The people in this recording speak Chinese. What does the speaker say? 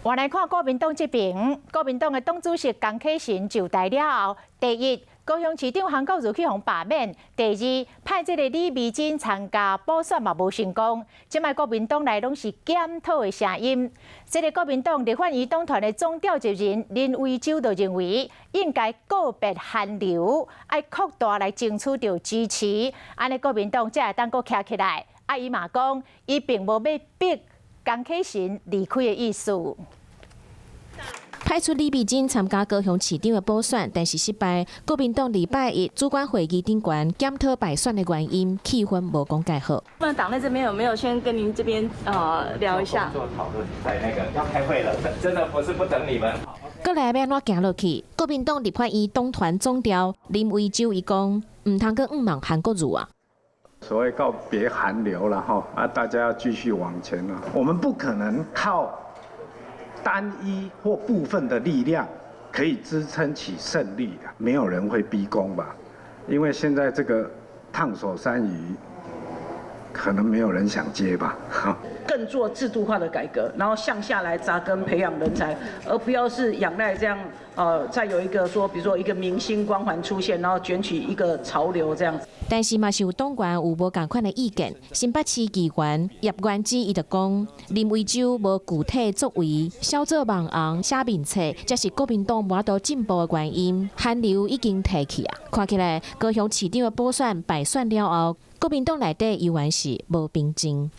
原来看国民党这边，国民党的党主席江启臣就台了后，第一，高雄市长韩国瑜去互罢免；第二，派这个李美珍参加补选嘛无成功。即卖国民党内拢是检讨的声音。这个国民党立法院党团的总召集人林维洲就认为，应该告别韩流，爱扩大来争取到支持，安尼国民党才会当阁徛起来。伊嘛讲，伊并无要逼江启臣离开的意思。派出李美珍参加高雄市长的补选，但是失败。国民党礼拜一主管会议顶悬检讨败选的原因，气氛无讲介好。那党内这边有没有先跟您这边聊一下？做讨论，在那个要开会了，真的不是不等你们。过来要安怎行落去？国民党立法院党团总召林维洲伊讲，唔通阁误望韩国瑜啊。所谓告别韩流了哈啊，大家要继续往前了。我们不可能靠单一或部分的力量可以支撑起胜利的，没有人会逼宫吧？因为现在这个烫手山芋，可能没有人想接吧。更做制度化的改革，然后向下来扎根培养人才，而不要是仰赖这样再有一个说，比如说一个明星光环出现，然后卷起一个潮流这样子。但是嘛是有党员有无共款的意见，新北市议员叶元之伊就讲，林维洲无具体作为，小做网红写面册，才是国民党无法度进步的原因。韩流已经提起啊，看起来高雄市长的补选败选了后，国民党内底依然是无平静。